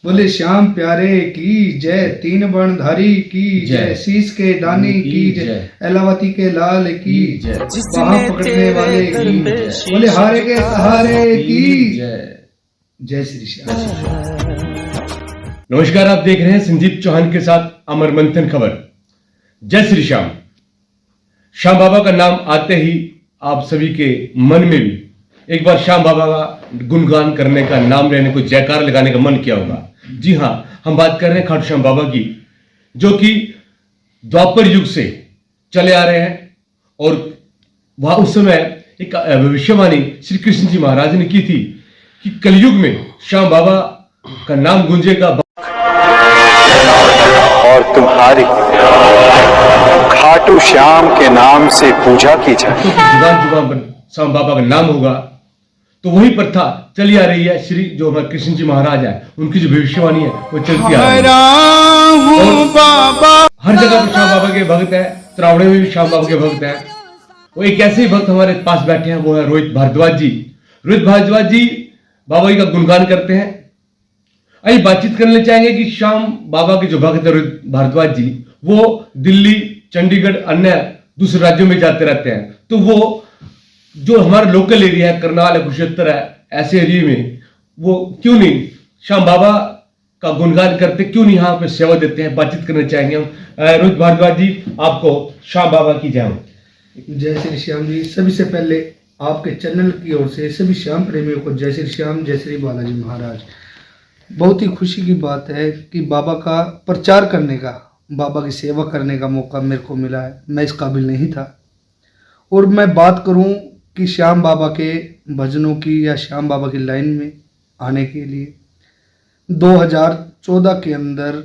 बोले श्याम प्यारे की जय, तीन वर्णधारी की जय, शीश के दानी की जय, एलावती के लाल की जय, बाह पकड़ने वाले की जय, बोले हारे के सहारे की जय। जय श्री श्याम। नमस्कार, आप देख रहे हैं संजीव चौहान के साथ अमर मंथन खबर। जय श्री श्याम। श्याम बाबा का नाम आते ही आप सभी के मन में भी एक बार श्याम बाबा का गुणगान करने का, नाम लेने को, जयकार लगाने का मन किया होगा। जी हाँ, हम बात कर रहे हैं खाटू श्याम बाबा की, जो कि द्वापर युग से चले आ रहे हैं। और वह उस समय एक भविष्यवाणी श्री कृष्ण जी महाराज ने की थी कि कलयुग में श्याम बाबा का नाम गूंजेगा और तुम्हारी खाटू श्याम के नाम से पूजा की जाए, तो जुबान जुबान पर श्याम बाबा का नाम होगा। तो वही प्रथा चली आ रही है। श्री जो हमारे कृष्ण जी महाराज है, उनकी जो भविष्यवाणी है वो चलती आ रही है। हर जगह पर श्याम बाबा के भक्त है। त्रावड़े में भी श्याम बाबा के भक्त है। वो एक ऐसे ही भक्त हमारे पास बैठे हैं, वो है रोहित भारद्वाज जी। रोहित भारद्वाज जी बाबा जी का गुणगान करते हैं। आइए बातचीत करने चाहेंगे कि श्याम बाबा के जो भक्त है रोहित भारद्वाज जी, वो दिल्ली, चंडीगढ़, अन्य दूसरे राज्यों में जाते रहते हैं। तो वो जो हमारा लोकल एरिया है, करनाल है, कुरुक्षेत्र है, ऐसे एरिया में वो क्यों नहीं श्याम बाबा का गुणगान करते, क्यों नहीं यहाँ पे सेवा देते हैं? बातचीत करना चाहेंगे हम। रोहित भारद्वाज जी, आपको श्याम बाबा की जय हो। जय श्री श्याम जी। सभी से पहले आपके चैनल की ओर से सभी श्याम प्रेमियों को जय श्री श्याम, जय श्री बालाजी महाराज। बहुत ही खुशी की बात है कि बाबा का प्रचार करने का, बाबा की सेवा करने का मौका मेरे को मिला है। मैं इस काबिल नहीं था। और मैं बात करूं कि श्याम बाबा के भजनों की या श्याम बाबा की लाइन में आने के लिए 2014 के अंदर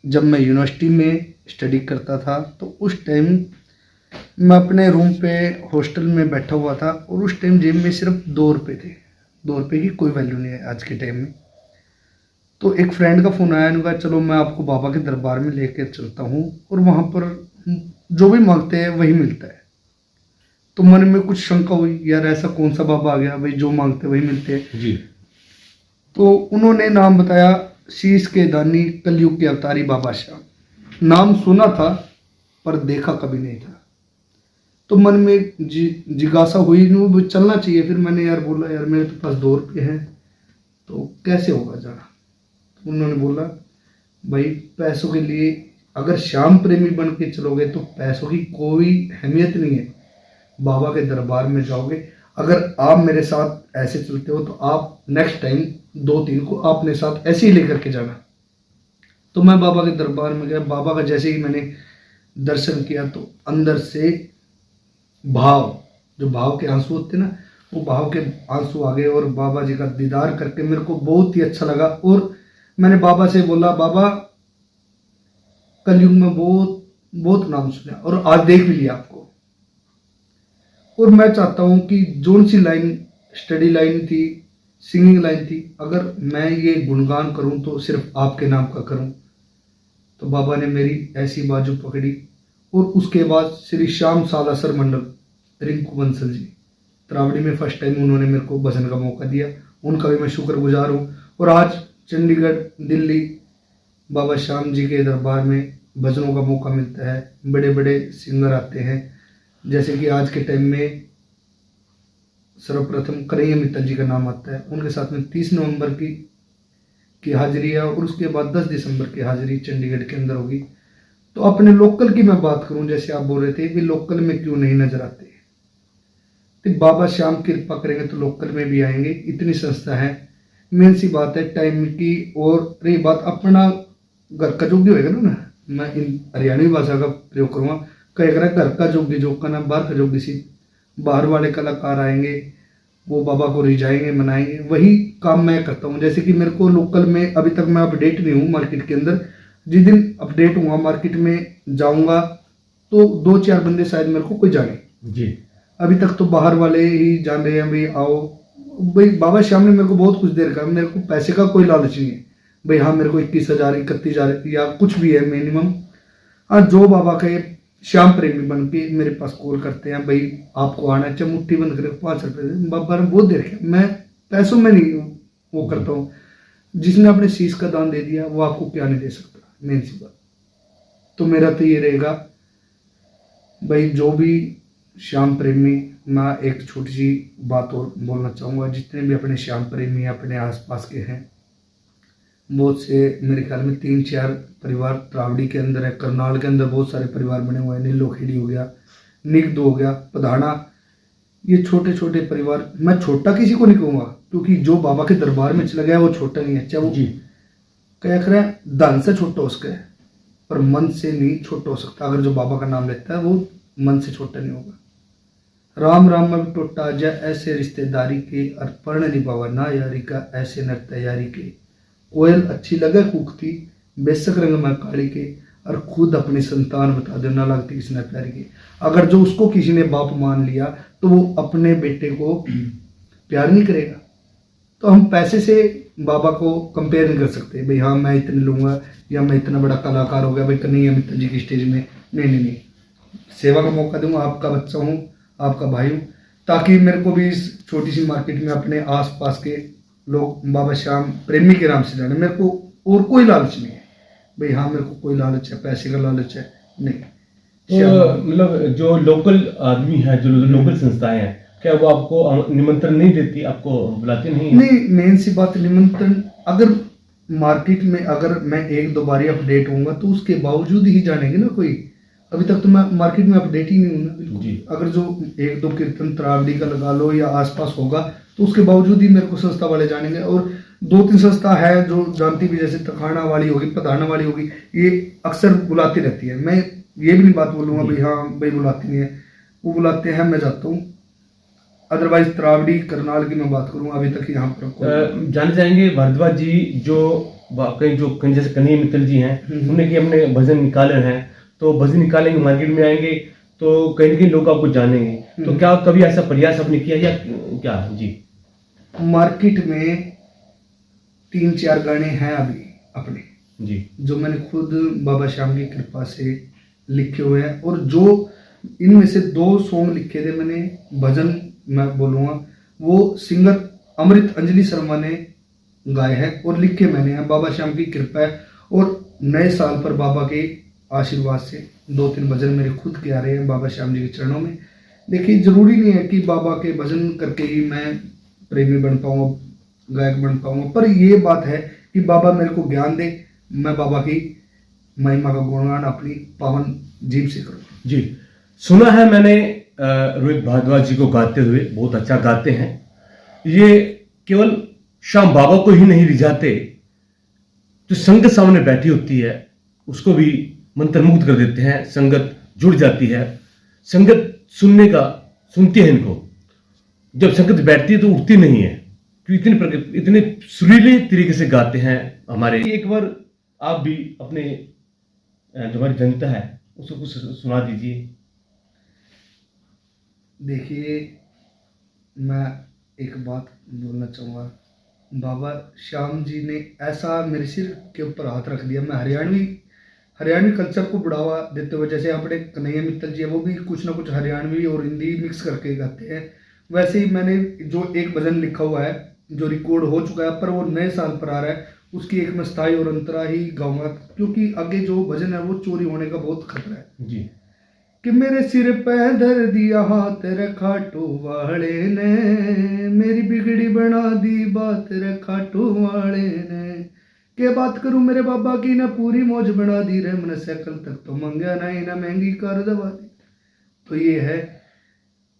जब मैं यूनिवर्सिटी में स्टडी करता था, तो उस टाइम मैं अपने रूम पे हॉस्टल में बैठा हुआ था और उस टाइम जेब में सिर्फ 2 रुपये थे। 2 रुपये की कोई वैल्यू नहीं है आज के टाइम में। तो एक फ्रेंड का फ़ोन आया, उन्होंने कहा चलो मैं आपको बाबा के दरबार में लेकर चलता हूँ और वहाँ पर जो भी मांगते हैं वही मिलता है। तो मन में कुछ शंका हुई, यार ऐसा कौन सा बाबा आ गया भाई जो मांगते वही मिलते हैं जी। तो उन्होंने नाम बताया, शीश के दानी कलयुग के अवतारी बाबा श्याम। नाम सुना था पर देखा कभी नहीं था। तो मन में जिज्ञासा हुई, वो चलना चाहिए। फिर मैंने यार बोला, यार मेरे तो पास 2 रुपये हैं तो कैसे होगा जाना। तो उन्होंने बोला, भाई पैसों के लिए अगर श्याम प्रेमी बन के चलोगे तो पैसों की कोई अहमियत नहीं है। बाबा के दरबार में जाओगे, अगर आप मेरे साथ ऐसे चलते हो तो आप नेक्स्ट टाइम 2-3 को अपने साथ ऐसे ही लेकर के जाना। तो मैं बाबा के दरबार में गया। बाबा का जैसे ही मैंने दर्शन किया तो अंदर से जो भाव के आंसू होते ना, वो भाव के आंसू आ गए और बाबा जी का दीदार करके मेरे को बहुत ही अच्छा लगा। और मैंने बाबा से बोला, बाबा कलयुग में बहुत बहुत नाम सुना और आज देख भी लिया आपको। और मैं चाहता हूं कि जोन सी लाइन, स्टडी लाइन थी, सिंगिंग लाइन थी, अगर मैं ये गुणगान करूं तो सिर्फ आपके नाम का करूं। तो बाबा ने मेरी ऐसी बाजू पकड़ी। और उसके बाद श्री श्याम सालासर मंडल रिंकू बंसल जी, त्रावड़ी में फर्स्ट टाइम उन्होंने मेरे को भजन का मौका दिया। उनका भी मैं शुक्रगुजार हूँ। और आज चंडीगढ़, दिल्ली बाबा श्याम जी के दरबार में भजनों का मौका मिलता है। बड़े बड़े सिंगर आते हैं, जैसे कि आज के टाइम में सर्वप्रथम कन्हैया मित्तल जी का नाम आता है। उनके साथ में 30 नवंबर की हाजिरी है और उसके बाद 10 दिसंबर की हाजिरी चंडीगढ़ के अंदर होगी। तो अपने लोकल की मैं बात करूं, जैसे आप बोल रहे थे कि लोकल में क्यों नहीं नजर आते, तो बाबा श्याम कृपा करेंगे तो लोकल में भी आएंगे। इतनी संस्था है। मेन सी बात है टाइम की। और रही बात अपना घर का जो भी होएगा ना, मैं हरियाणवी भाषा का प्रयोग करूँगा, कहेगा घर का जोगी जो का नाम बाहर का जोगी सी। बाहर वाले कलाकार आएंगे, वो बाबा को रिझाएंगे, मनाएंगे। वही काम मैं करता हूँ। जैसे कि मेरे को लोकल में अभी तक मैं अपडेट नहीं हूँ मार्केट के अंदर। जिस दिन अपडेट हुआ, मार्केट में जाऊँगा तो 2-4 बंदे शायद मेरे को कोई जाने जी। अभी तक तो बाहर वाले ही जान रहे हैं, भाई आओ। भाई बाबा श्याम ने मेरे को बहुत कुछ दे रखा है। मेरे को पैसे का कोई लालच नहीं है भाई। हाँ, मेरे को 21,000, 31,000 या कुछ भी है मिनिमम। हाँ, जो बाबा के श्याम प्रेमी बन के मेरे पास कॉल करते हैं, भाई आपको आना है, मुट्ठी बंद करे 5 रुपये बाबा ने बहुत दे रखे। मैं पैसों में नहीं वो करता हूँ। जिसने अपने शीश का दान दे दिया वो आपको क्या नहीं दे सकता, मेन सी बात। तो मेरा तो ये रहेगा भाई, जो भी श्याम प्रेमी, मैं एक छोटी सी बात और बोलना चाहूँगा, जितने भी अपने श्याम प्रेमी अपने आसपास के हैं, बहुत से मेरे ख्याल में 3-4 परिवार त्रावड़ी के अंदर है, करनाल के अंदर बहुत सारे परिवार बने हुए हैं, नीलोखेड़ी हो गया, निगद हो गया, पधाना, ये छोटे छोटे परिवार। मैं छोटा किसी को नहीं कहूँगा, क्योंकि जो बाबा के दरबार में चला गया वो छोटा नहीं है, चाहे वो क्या कह रहे हैं धन से छोटा हो सकता है, पर मन से नहीं छोटा हो सकता। अगर जो बाबा का नाम लेता है वो मन से छोटा नहीं होगा। राम राम में टोटा जा ऐसे रिश्तेदारी के, अर्पण निभावा ना यारी का ऐसे नर तैयारी के। कोयल अच्छी लगे कूकती, बेशक रंग में काली के, और खुद अपनी संतान बता दे ना लगती किसी ने प्यारी के। अगर जो उसको किसी ने बाप मान लिया तो वो अपने बेटे को प्यार नहीं करेगा। तो हम पैसे से बाबा को कंपेयर नहीं कर सकते भाई, हाँ मैं इतने लूँगा या मैं इतना बड़ा कलाकार हो गया भाई कन्हैया मित्तल जी की स्टेज में। नहीं नहीं नहीं, सेवा का मौका दूंगा, आपका बच्चा हूँ, आपका भाई हूँ, ताकि मेरे को भी इस छोटी सी मार्केट में अपने आसपास के लोग बाबा श्याम प्रेमी के नाम से जाने। मेरे को और कोई लालच नहीं है भाई, हाँ मेरे को कोई लालच है, पैसे का लालच है नहीं। तो मतलब जो लोकल आदमी है, जो लोकल संस्थाएं हैं, क्या वो आपको निमंत्रण नहीं देती, आपको बुलाती नहीं? नहीं, मेन सी बात निमंत्रण, अगर मार्केट में अगर मैं 1-2 बारी अपडेट होऊंगा तो उसके बावजूद ही जानेंगे ना कोई। अभी तक तो मैं मार्केट में अपडेट ही नहीं हूँ ना बिल्कुल। अगर जो 1-2 कीर्तन त्रावड़ी का लगा लो या आसपास होगा तो उसके बावजूद ही मेरे को संस्था वाले जानेंगे। और 2-3 संस्था है जो जानती भी, जैसे तखाना वाली होगी, पधाना वाली होगी, ये अक्सर बुलाती रहती है। मैं ये भी नहीं बात बोलूँगा भाई हाँ भाई बुलाती नहीं है, वो बुलाते हैं, मैं जाता हूँ। अदरवाइज त्रावड़ी करनाल की मैं बात करूँ, अभी तक यहाँ पर जानना चाहेंगे भारद्वाज जी, जो जैसे कन्हैया मित्तल जी हैं, उन्होंने कि हमने भजन निकाले हैं, तो भजन निकालेंगे, मार्केट में आएंगे तो कहीं ना कहीं लोग आपको जानेंगे। तो क्या कभी ऐसा प्रयास आपने किया या क्या? जी, मार्केट में 3-4 गाने हैं अभी अपने जी, जो मैंने खुद बाबा श्याम की कृपा से लिखे हुए हैं, और जो इनमें से 2 सॉन्ग लिखे थे मैंने भजन, मैं बोलूँगा वो सिंगर अमृत अंजलि शर्मा ने गाए हैं और लिखे मैंने हैं। बाबा श्याम की कृपा है, और नए साल पर बाबा के आशीर्वाद से 2-3 भजन मेरे खुद के आ रहे हैं बाबा श्याम जी के चरणों में। देखिए जरूरी नहीं है कि बाबा के भजन करके ही मैं प्रेमी बन पाऊँगा, गायक बन पाऊँगा, पर ये बात है कि बाबा मेरे को ज्ञान दे, मैं बाबा की महिमा का गुणगान अपनी पावन जीभ से करूँ। जी, सुना है मैंने रोहित भारद्वाज जी को गाते हुए, बहुत अच्छा गाते हैं। ये केवल श्याम बाबा को ही नहीं रिझाते, जो संगत सामने बैठी होती है उसको भी मंत्रमुग्ध कर देते हैं, संगत जुड़ जाती है, संगत सुनती है इनको। जब संगत बैठती है तो उठती नहीं है, क्योंकि इतने सुरीले तरीके से गाते हैं हमारे। एक बार आप भी अपने जो हमारी जनता है उसको कुछ सुना दीजिए। देखिए मैं एक बात बोलना चाहूँगा, बाबा श्याम जी ने ऐसा मेरे सिर के ऊपर हाथ रख दिया। मैं हरियाणवी कल्चर को बढ़ावा देते हुए, जैसे अपने कन्हैया मित्तल जी है वो भी कुछ ना कुछ हरियाणवी और हिंदी मिक्स करके गाते हैं, वैसे ही मैंने जो एक भजन लिखा हुआ है जो रिकॉर्ड हो चुका है पर वो नए साल पर आ रहा है, उसकी एक मैं स्थाई और अंतरा ही गाऊंगा, क्योंकि आगे जो भजन है वो चोरी होने का बहुत खतरा है जी। कि मेरे सिर पे धर दिया हाथ रे खाटू वाले ने, मेरी बिगड़ी बना दी बात रे खाटू वाले ने, के बात करूं मेरे बाबा की ना पूरी मौज बना दी रे, मन से कल तक तो मंगा नहीं ना महंगी कार दबा दी। तो ये है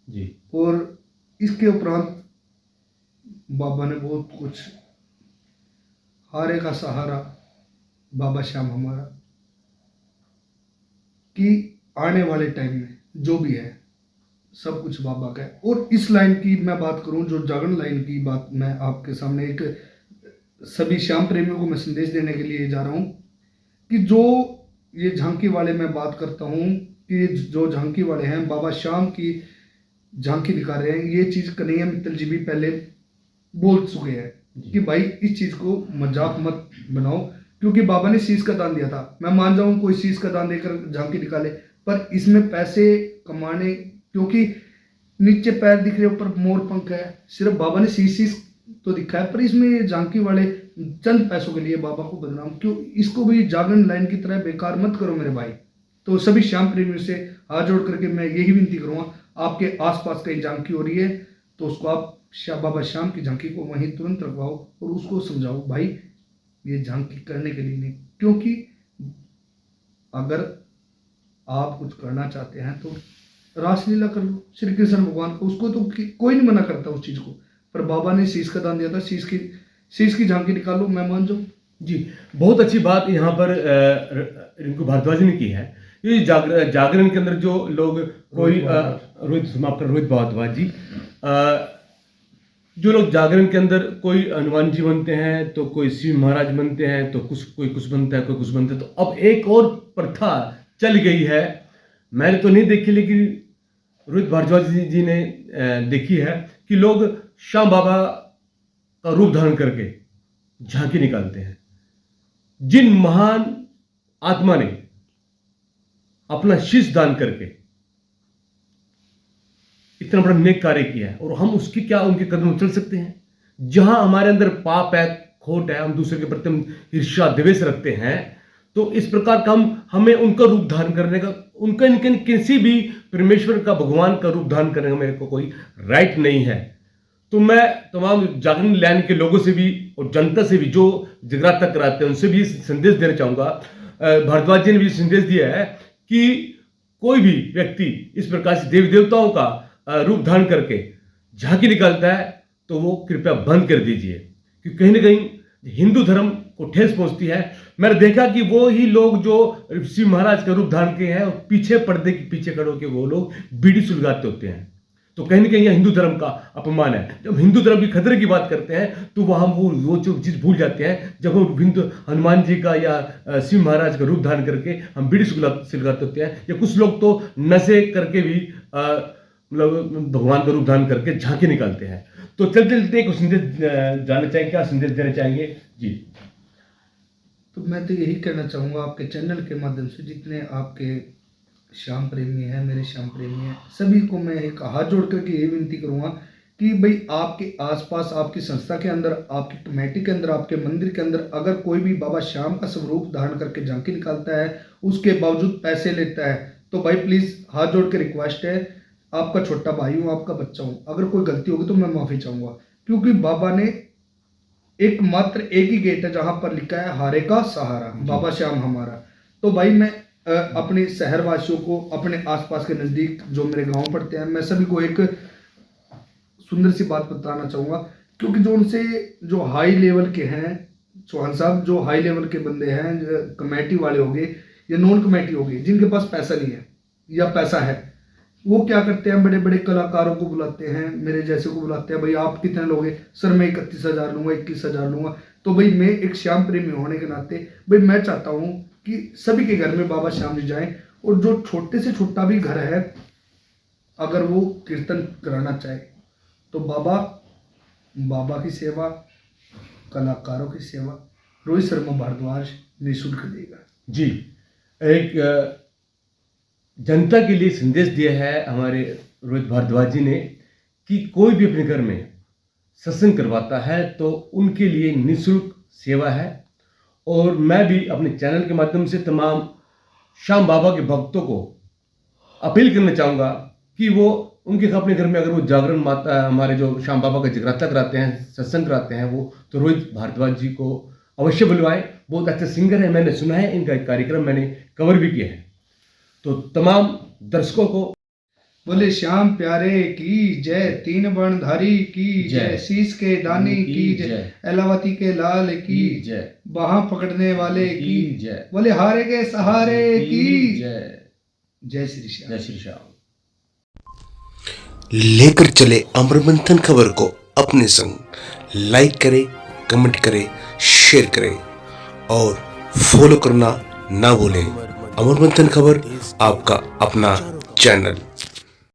जी। और इसके उपरांत बाबा ने बहुत कुछ, हारे का सहारा बाबा श्याम हमारा, कि आने वाले टाइम में जो भी है सब कुछ बाबा का है। और इस लाइन की मैं बात करूं, जो जागरण लाइन की बात मैं आपके सामने एक सभी श्याम प्रेमियों को मैं संदेश देने के लिए जा रहा हूं कि जो ये झांकी वाले मैं बात करता हूं कि जो झांकी वाले हैं बाबा श्याम की झांकी दिखा रहे हैं, ये चीज कन्हैया मित्तल जी भी पहले बोल चुके हैं कि भाई इस चीज को मजाक मत बनाओ, क्योंकि बाबा ने शीश का दान दिया था। मैं मान जाऊं कोई शीश का दान देकर झांकी निकाले, पर इसमें पैसे कमाने, क्योंकि नीचे पैर दिख रहे ऊपर मोर पंख है, सिर्फ बाबा ने शीश तो दिखा है, पर इसमें ये झांकी वाले चंद पैसों के लिए बाबा को बदनाम क्यों, इसको भी जागरण लाइन की तरह बेकार मत करो मेरे भाई। तो सभी श्याम प्रेमियों से हाथ जोड़ करके मैं यही विनती करूँगा, आपके आसपास कहीं झांकी हो रही है तो उसको आप बाबा श्याम की झांकी को वहीं तुरंत रखवाओ और उसको समझाओ भाई ये झांकी करने के लिए नहीं, क्योंकि अगर आप कुछ करना चाहते हैं तो रासलीला कर लो श्री कृष्ण भगवान को, उसको तो कोई नहीं मना करता उस चीज़ को। पर बाबा ने शीश का दान दिया था, शीश की झांकी निकालो, मैं मान जाऊँ। जी, बहुत अच्छी बात यहाँ पर रिंकू भारद्वाज ने की है। ये जागरण के अंदर जो लोग कोई रोहित भारद्वाज जी, जो लोग जागरण के अंदर कोई हनुमान जी बनते हैं तो कोई शिव महाराज बनते हैं तो कोई कुछ बनता है, कोई कुछ बनता है। तो अब एक और प्रथा चल गई है, मैंने तो नहीं देखी लेकिन रोहित भारद्वाज जी ने देखी है कि लोग श्याम बाबा का रूप धारण करके झांकी निकालते हैं। जिन महान आत्मा ने अपना शीश दान करके इतना बड़ा नेक कार्य किया है और हम उसकी क्या उनके कदम में चल सकते हैं? जहां हमारे अंदर पाप है, खोट है, हम दूसरे के प्रति हम ईर्ष्या द्वेष रखते हैं, तो इस प्रकार का हमें उनका रूप धारण करने का, उनका किसी भी परमेश्वर का भगवान का रूप धारण करने का मेरे को कोई राइट नहीं है। तो मैं तमाम जागरण लाइन के लोगों से भी और जनता से भी जो जगराता कराते हैं उनसे भी संदेश देना चाहूँगा। भारद्वाज जी ने भी संदेश दिया है कि कोई भी व्यक्ति इस प्रकार से देवी देवताओं का रूप धारण करके झांकी निकालता है तो वो कृपया बंद कर दीजिए, क्योंकि कहीं ना कहीं हिंदू धर्म को ठेस पहुंचती है। मैंने देखा कि वो ही लोग जो शिव महाराज का रूप धारण किए हैं और पीछे पर्दे के पीछे खड़े होकर वो लोग बीड़ी सुलगाते होते हैं, तो कहीं ना कहीं हिंदू धर्म का अपमान है। जब हिंदू धर्म की खतरे की बात करते हैं तो वह हम वो चीज भूल जाते हैं जब हम हिंदू हनुमान जी का या शिव महाराज का रूप धारण करके हम बीड़ी सुलगाते होते हैं, या कुछ लोग तो नशे करके भी मतलब भगवान का रूप धारण करके झांकी निकालते हैं। तो चलते चलते एक संदेश जानना चाहेंगे, क्या संदेश देना चाहेंगे जी? तो मैं तो यही कहना चाहूँगा आपके चैनल के माध्यम से, जितने आपके श्याम प्रेमी हैं, मेरे श्याम प्रेमी हैं, सभी को मैं एक हाथ जोड़ करके ये विनती करूँगा कि भाई आपके आसपास, आपकी संस्था के अंदर, आपकी कमेटी के अंदर, आपके मंदिर के अंदर अगर कोई भी बाबा श्याम का स्वरूप धारण करके झांकी निकालता है, उसके बावजूद पैसे लेता है, तो भाई प्लीज़ हाथ जोड़ के रिक्वेस्ट है, आपका छोटा भाई हूँ, आपका बच्चा हूँ, अगर कोई गलती होगी तो मैं माफ़ी चाहूँगा। क्योंकि बाबा ने एकमात्र एक ही गेट है जहाँ पर लिखा है हारे का सहारा, बाबा श्याम हमारा। तो भाई मैं अपने शहरवासियों को, अपने आसपास के नज़दीक जो मेरे गांव पड़ते हैं, मैं सभी को एक सुंदर सी बात बताना चाहूँगा, क्योंकि जो उनसे जो हाई लेवल के हैं चौहान साहब, जो हाई लेवल के बंदे हैं, कमेटी वाले हो गए या नॉन कमेटी हो गए, जिनके पास पैसा नहीं है या पैसा है, वो क्या करते हैं, बड़े बड़े कलाकारों को बुलाते हैं, मेरे जैसे को बुलाते हैं, भाई आप कितने लोगे? सर मैं 31,000 लूँगा, 21,000 लूँगा। तो भाई मैं एक श्याम प्रेमी होने के नाते भाई मैं चाहता हूँ कि सभी के घर में बाबा श्याम जी जाएं, और जो छोटे से छोटा भी घर है अगर वो कीर्तन कराना चाहे तो बाबा की सेवा, कलाकारों की सेवा रोहित शर्मा भारद्वाज निःशुल्क देगा जी। एक जनता के लिए संदेश दिया है हमारे रोहित भारद्वाज जी ने कि कोई भी अपने घर में सत्संग करवाता है तो उनके लिए निःशुल्क सेवा है। और मैं भी अपने चैनल के माध्यम से तमाम श्याम बाबा के भक्तों को अपील करना चाहूँगा कि वो उनके अपने घर में अगर वो जागरण माता, हमारे जो श्याम बाबा का जगराता कराते हैं, सत्संग कराते हैं, वो तो रोहित भारद्वाज जी को अवश्य बुलवाएं। बहुत अच्छे सिंगर है, मैंने सुना है, इनका एक कार्यक्रम मैंने कवर भी किया है। तो तमाम दर्शकों को बोले श्याम प्यारे की जय, तीन वर्णधारी की जय, शीश के दानी की जय, एलावती के लाल की जय, बाहां पकड़ने वाले की जय, बोले हारे के सहारे की जय। जय श्री श्याम, जय श्री श्याम। लेकर चले अमर मंथन खबर को अपने संग, लाइक करें, कमेंट करें, शेयर करें और फॉलो करना ना भूलें। अमर मंथन खबर आपका अपना चैनल।